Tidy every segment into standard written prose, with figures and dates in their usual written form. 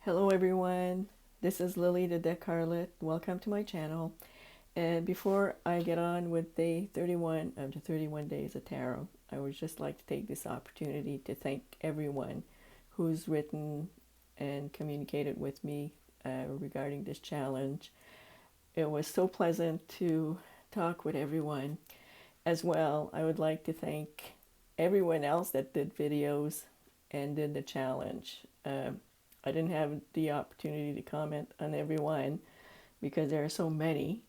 Hello everyone, this is Lily the Deck Harlot. Welcome to my channel. And before I get on with day 31 of the 31 Days of Tarot, I would just like to take this opportunity to thank everyone who's written and communicated with me regarding this challenge. It was so pleasant to talk with everyone. As well, I would like to thank everyone else that did videos and did the challenge. I didn't have the opportunity to comment on everyone because there are so many.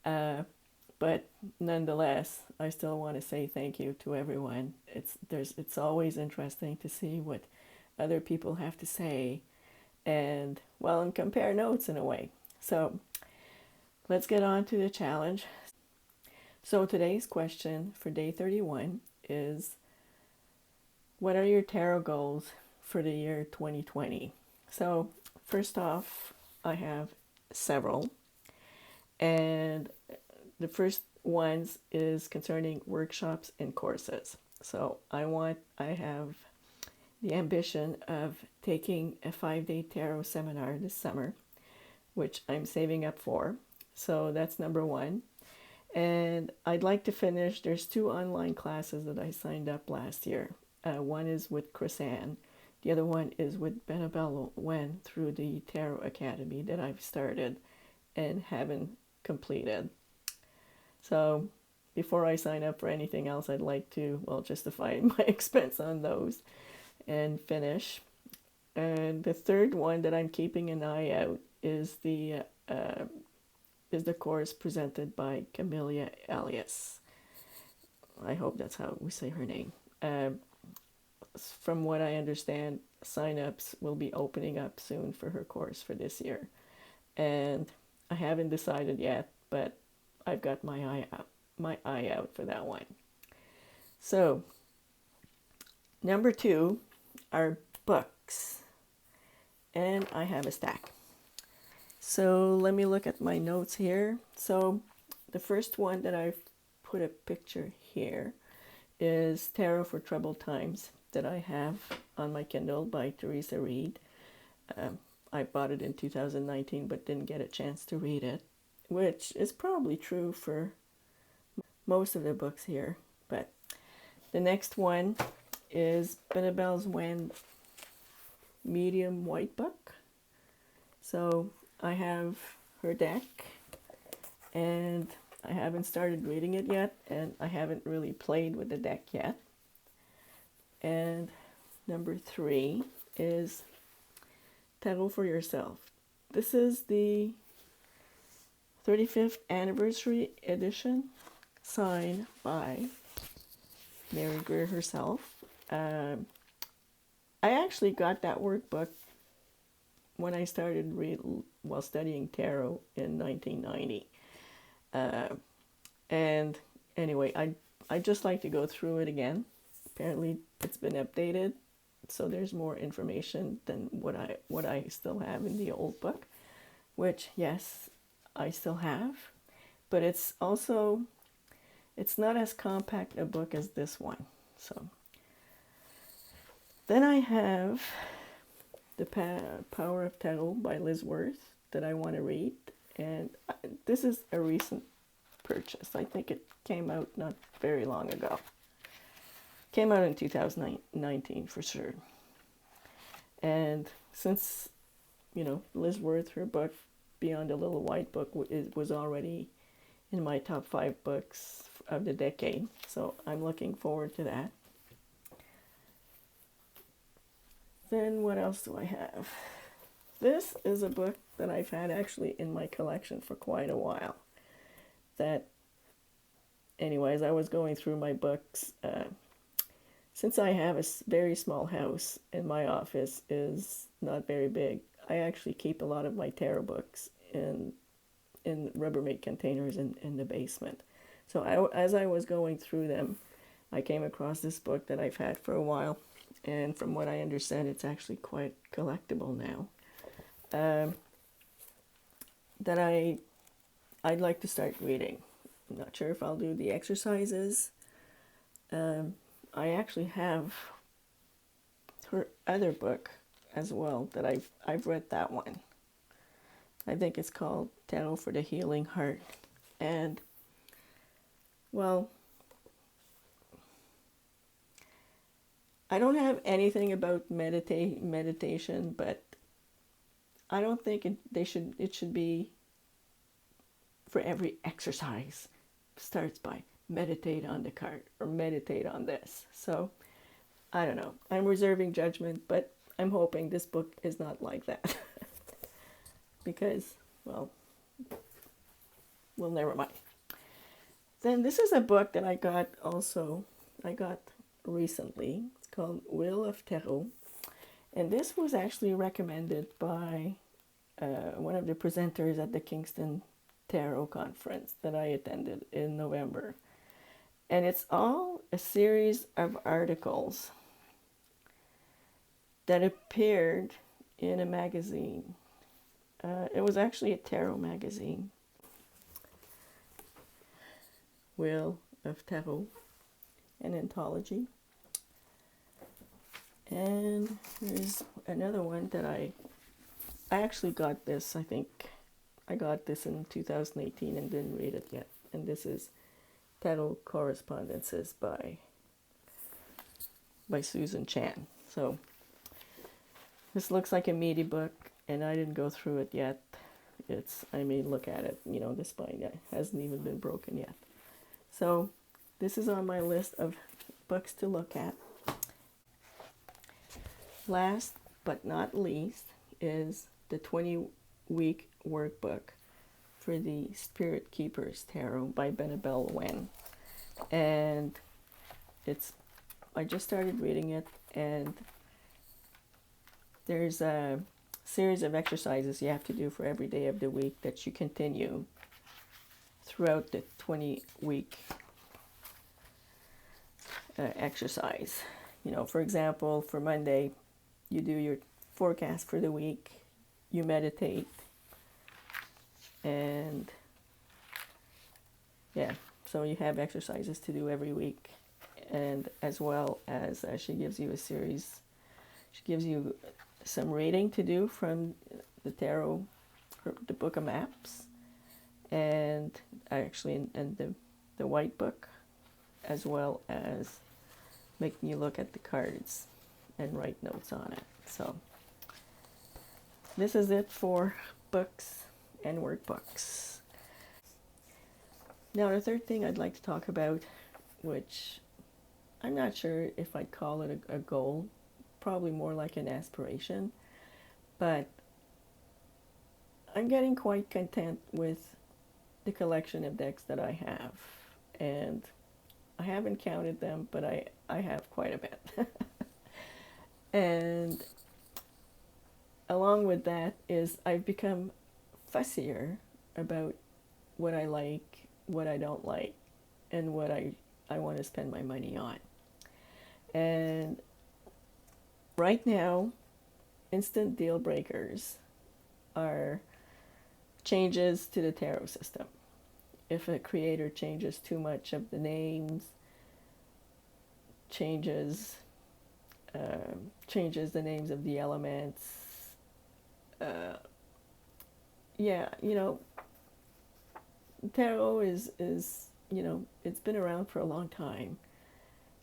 But nonetheless, I still want to say thank you to everyone. It's always interesting to see what other people have to say and, well, and compare notes in a way. So let's get on to the challenge. So today's question for day 31 is, what are your tarot goals for the year 2020? So first off, I have several. And the first ones is concerning workshops and courses. So I have the ambition of taking a 5-day tarot seminar this summer, which I'm saving up for. So that's number one. And I'd like to finish, there's 2 online classes that I signed up last year. One is with Chang. The other one is with Benebell through the Tarot Academy that I've started and haven't completed. So before I sign up for anything else, I'd like to, well, justify my expense on those and finish. And the third one that I'm keeping an eye out is the course presented by Camellia Alias. I hope that's how we say her name. From what I understand, sign-ups will be opening up soon for her course for this year. And I haven't decided yet, but I've got my eye out for that one. So, number 2 are books. And I have a stack. So let me look at my notes here. So the first one that I've put a picture here is Tarot for Troubled Times that I have on my Kindle by Theresa Reed. I bought it in 2019 but didn't get a chance to read it, which is probably true for most of the books here. But the next one is Benebell's medium white book. So I have her deck and I haven't started reading it yet, and I haven't really played with the deck yet. And number 3 is Tarot for Yourself. This is the 35th anniversary edition, signed by Mary Greer herself. I actually got that workbook when I started studying tarot in 1990. And anyway, I just like to go through it again. Apparently it's been updated, so there's more information than what I still have in the old book, which, yes, I still have, but it's not as compact a book as this one. So then I have The Power of Tarot by Liz Worth that I want to read, and this is a recent purchase. I think it came out not very long ago. Came out in 2019 for sure. And since, Liz Worth, her book Beyond the Little White Book was already in my top 5 books of the decade, so I'm looking forward to that. Then what else do I have? This is a book that I've had actually in my collection for quite a while. That, anyways, I was going through my books. Since I have a very small house and my office is not very big, I actually keep a lot of my tarot books in Rubbermaid containers in the basement. So as I was going through them, I came across this book that I've had for a while. And from what I understand, it's actually quite collectible now. That I'd like to start reading. I'm not sure if I'll do the exercises. I actually have her other book as well that I've read that one. I think it's called Tarot for the Healing Heart. And well, I don't have anything about meditation, but I don't think it should be for every exercise starts by meditate on the card or meditate on this. So I don't know. I'm reserving judgment, but I'm hoping this book is not like that. Because, well, never mind. Then this is a book that I got recently. It's called Wheel of Tarot. And this was actually recommended by one of the presenters at the Kingston Tarot Conference that I attended in November. And it's all a series of articles that appeared in a magazine. It was actually a tarot magazine. Wheel of Tarot, an anthology. And there's another one that I actually got this, I think I got this in 2018 and didn't read it yet. And this is Tarot Correspondences by Susan Chang. So this looks like a meaty book, and I didn't go through it yet. I may look at it, the spine hasn't even been broken yet. So this is on my list of books to look at. Last but not least is the 20-week workbook for the Spirit Keepers Tarot by Benebell Wen. And I just started reading it, and there's a series of exercises you have to do for every day of the week that you continue throughout the 20-week exercise. For example, for Monday, you do your forecast for the week, you meditate, and so you have exercises to do every week. And as well as she gives you some reading to do from the tarot, the book of maps, and actually and the white book, as well as making you look at the cards and write notes on it. So this is it for books and workbooks. Now the third thing I'd like to talk about, which I'm not sure if I'd call it a goal, probably more like an aspiration, but I'm getting quite content with the collection of decks that I have. And I haven't counted them, but I have quite a bit. And along with that is I've become fussier about what I like, what I don't like, and what I want to spend my money on. And right now, instant deal breakers are changes to the tarot system. If a creator changes too much of the names, changes the names of the elements, tarot is it's been around for a long time,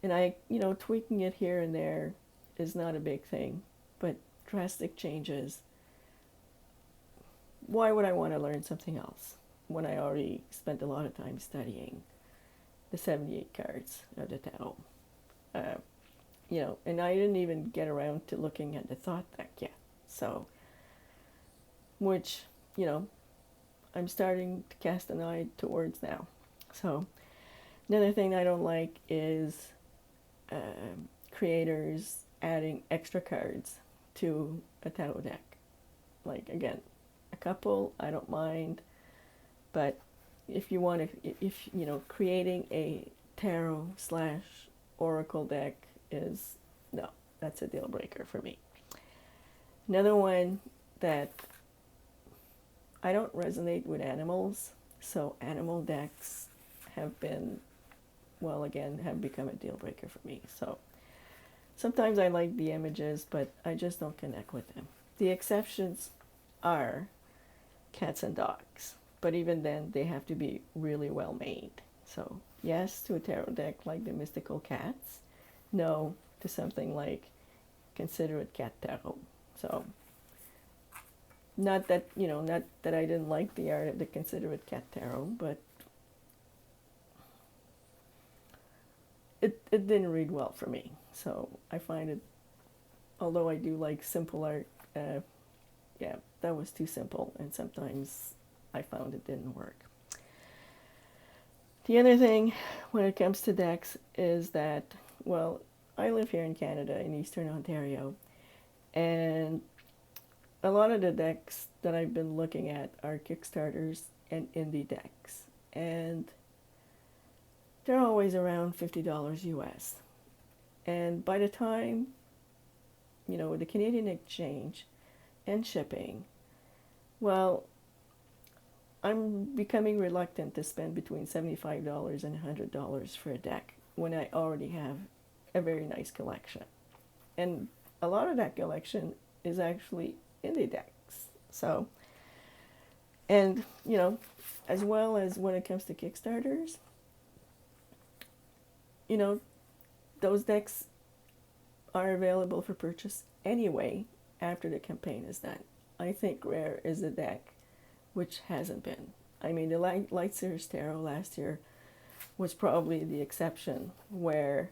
and tweaking it here and there is not a big thing, but drastic changes, why would I want to learn something else when I already spent a lot of time studying the 78 cards of the tarot? And I didn't even get around to looking at the thought deck yet. So, which, I'm starting to cast an eye towards now. So, another thing I don't like is creators adding extra cards to a tarot deck. Like, again, a couple, I don't mind. But if you want to, creating a tarot / oracle deck no, that's a deal breaker for me. Another one that I don't resonate with animals, so animal decks have become a deal breaker for me. So Sometimes I like the images, but I just don't connect with them. The exceptions are cats and dogs, but even then they have to be really well made. So yes to a tarot deck like the Mystical Cats, no to something like Considerate Cat Tarot. So not that, not that I didn't like the art of the Considerate Cat Tarot, but it didn't read well for me. So I find it, although I do like simple art, yeah, that was too simple, and sometimes I found it didn't work. The other thing when it comes to decks is that, well, I live here in Canada, in Eastern Ontario, and a lot of the decks that I've been looking at are Kickstarters and indie decks, and they're always around $50 US. And by the time, with the Canadian exchange and shipping, well, I'm becoming reluctant to spend between $75 and $100 for a deck when I already have a very nice collection. And a lot of that collection is actually indie decks. So, and, as well as when it comes to Kickstarters, those decks are available for purchase anyway after the campaign is done. I think Greer is a deck which hasn't been. I mean, the Lightseer's Tarot last year was probably the exception where,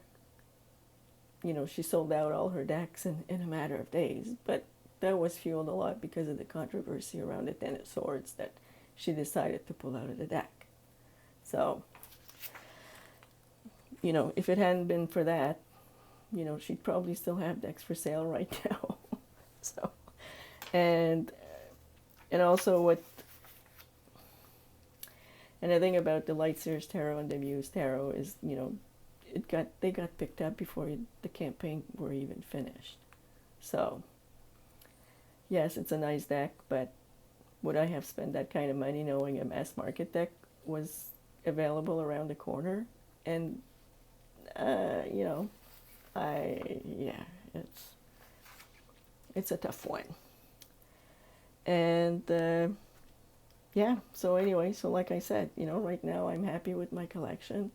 she sold out all her decks in a matter of days. But that was fueled a lot because of the controversy around the Ten of Swords that she decided to pull out of the deck. So, if it hadn't been for that, she'd probably still have decks for sale right now. So, and also and the thing about the Lightseer's Tarot and the Muse Tarot is, they got picked up before the campaign were even finished. So, yes, it's a nice deck, but would I have spent that kind of money knowing a mass market deck was available around the corner? And, it's a tough one. And, so anyway, so like I said, right now I'm happy with my collection.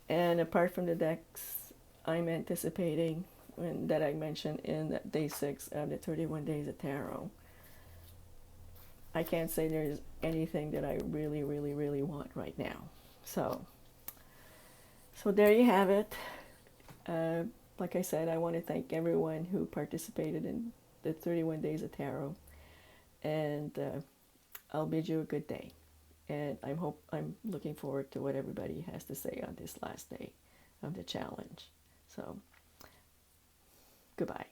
And apart from the decks I'm anticipating, and that I mentioned in day 6 of the 31 Days of Tarot, I can't say there's anything that I really, really, really want right now. So there you have it. Like I said, I want to thank everyone who participated in the 31 Days of Tarot. And I'll bid you a good day. And I'm looking forward to what everybody has to say on this last day of the challenge. So, goodbye.